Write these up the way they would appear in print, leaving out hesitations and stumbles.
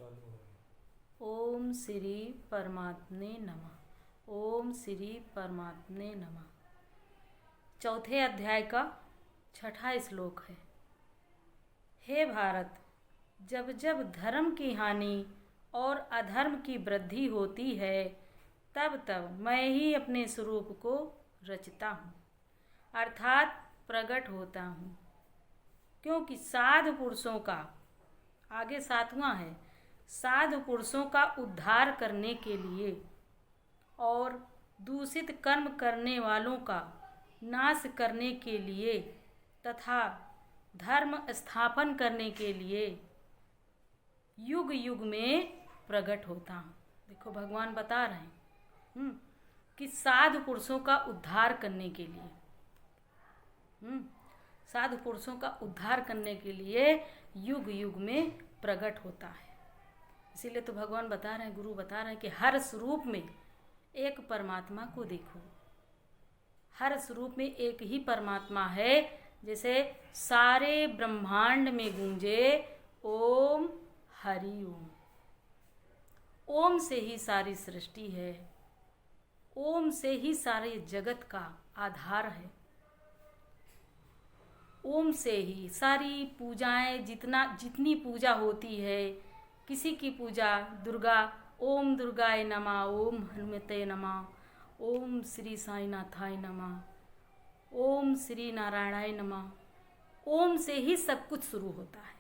ओम श्री परमात्मे नमः। ओम श्री परमात्मे नमः। चौथे अध्याय का 6वां श्लोक है। हे भारत, जब जब धर्म की हानि और अधर्म की वृद्धि होती है, तब तब मैं ही अपने स्वरूप को रचता हूँ, अर्थात प्रकट होता हूँ। क्योंकि साधु पुरुषों का, आगे 7वां है, साधु पुरुषों का उद्धार करने के लिए और दूषित कर्म करने वालों का नाश करने के लिए तथा धर्म स्थापन करने के लिए युग युग में प्रकट होता हूँ। देखो भगवान बता रहे हैं कि साधु पुरुषों का उद्धार करने के लिए, साधु पुरुषों का उद्धार करने के लिए युग युग में प्रकट होता है। इसीलिए तो भगवान बता रहे हैं, गुरु बता रहे हैं कि हर स्वरूप में एक परमात्मा को देखो। हर स्वरूप में एक ही परमात्मा है। जैसे सारे ब्रह्मांड में गूंजे ओम हरि ओम। ओम से ही सारी सृष्टि है, ओम से ही सारे जगत का आधार है। ओम से ही सारी पूजाएं, जितनी पूजा होती है, किसी की पूजा दुर्गा, ओम दुर्गाय नमः, ओम हनुमते नमः, ओम श्री साईनाथाय नमः, ओम श्री नारायणाय नमः, ओम से ही सब कुछ शुरू होता है।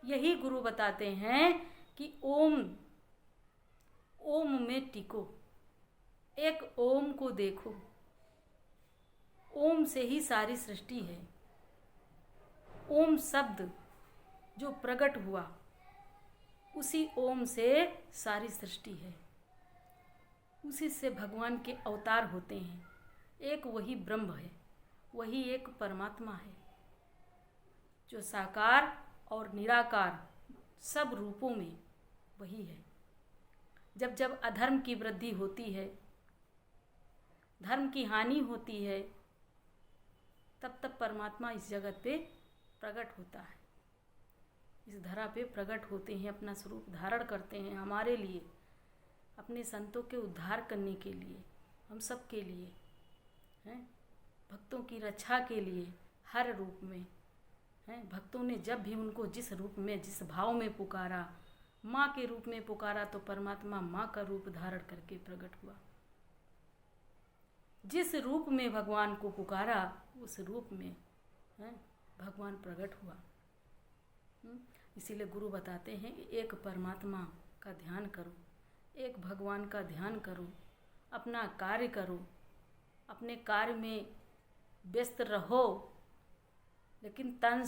यही गुरु बताते हैं कि ओम, ओम में टिको, एक ओम को देखो। ओम से ही सारी सृष्टि है। ओम शब्द जो प्रकट हुआ, उसी ओम से सारी सृष्टि है। उसी से भगवान के अवतार होते हैं। एक वही ब्रह्म है, वही एक परमात्मा है जो साकार और निराकार सब रूपों में वही है। जब जब अधर्म की वृद्धि होती है, धर्म की हानि होती है, तब तब परमात्मा इस जगत पे प्रकट होता है, इस धरा पे प्रकट होते हैं, अपना स्वरूप धारण करते हैं हमारे लिए, अपने संतों के उद्धार करने के लिए, हम सब के लिए, हैं, भक्तों की रक्षा के लिए। हर रूप में हैं, भक्तों ने जब भी उनको जिस रूप में, जिस भाव में पुकारा, माँ के रूप में पुकारा, तो परमात्मा माँ का रूप धारण करके प्रकट हुआ। जिस रूप में भगवान को पुकारा, उस रूप में भगवान प्रकट हुआ। इसीलिए गुरु बताते हैं कि एक परमात्मा का ध्यान करो, एक भगवान का ध्यान करो, अपना कार्य करो, अपने कार्य में व्यस्त रहो, लेकिन तन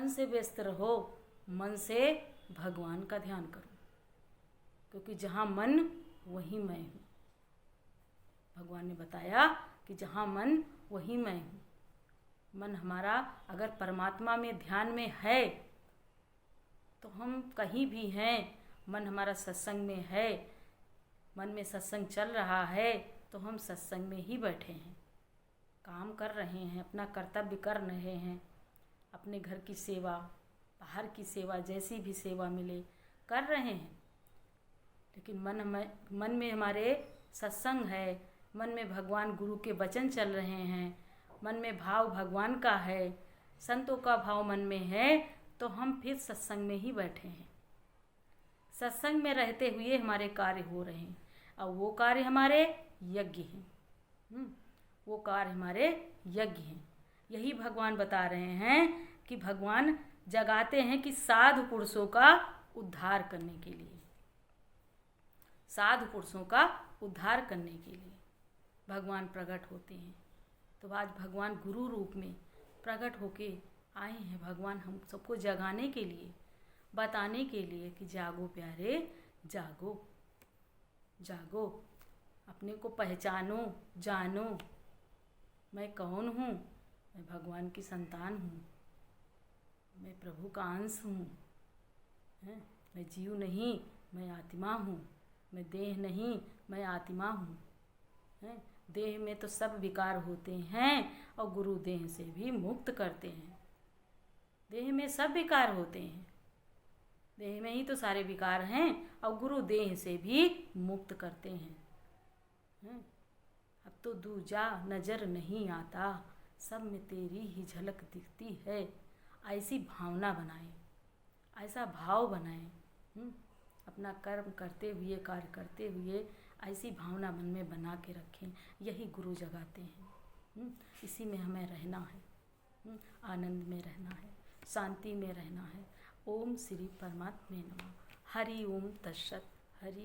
से व्यस्त रहो, मन से भगवान का ध्यान करो। क्योंकि जहाँ मन वहीं मैं हूँ। भगवान ने बताया कि जहाँ मन वहीं मैं हूँ। मन हमारा अगर परमात्मा में ध्यान में है तो हम कहीं भी हैं। मन हमारा सत्संग में है, मन में सत्संग चल रहा है, तो हम सत्संग में ही बैठे हैं, काम कर रहे हैं, अपना कर्तव्य कर रहे हैं, अपने घर की सेवा, बाहर की सेवा, जैसी भी सेवा मिले कर रहे हैं। लेकिन मन में हमारे सत्संग है, मन में भगवान गुरु के वचन चल रहे हैं, मन में भाव भगवान का है, संतों का भाव मन में है, तो हम फिर सत्संग में ही बैठे हैं। सत्संग में रहते हुए हमारे कार्य हो रहे हैं, और वो कार्य हमारे यज्ञ हैं। वो कार्य हमारे यज्ञ हैं। यही भगवान बता रहे हैं कि भगवान जगाते हैं कि साधु पुरुषों का उद्धार करने के लिए, साधु पुरुषों का उद्धार करने के लिए भगवान प्रकट होते हैं। तो आज भगवान गुरु रूप में प्रकट होके आए हैं। भगवान हम सबको जगाने के लिए, बताने के लिए कि जागो प्यारे, जागो जागो, अपने को पहचानो, जानो, मैं कौन हूँ। मैं भगवान की संतान हूँ, मैं प्रभु का अंश हूँ। मैं जीव नहीं, मैं आत्मा हूँ। मैं देह नहीं, मैं आत्मा हूँ। देह में तो सब विकार होते हैं, और गुरु देह से भी मुक्त करते हैं। देह में सब विकार होते हैं, देह में ही तो सारे विकार हैं और गुरु देह से भी मुक्त करते हैं। अब तो दूजा नजर नहीं आता, सब में तेरी ही झलक दिखती है। ऐसी भावना बनाएं, ऐसा भाव बनाएं। अपना कर्म करते हुए, कार्य करते हुए ऐसी भावना मन में बना के रखें। यही गुरु जगाते हैं। इसी में हमें रहना है, आनंद में रहना है, शांति में रहना है। ओम श्री परमात्मे नमः। हरि ओम तत्सत। हरि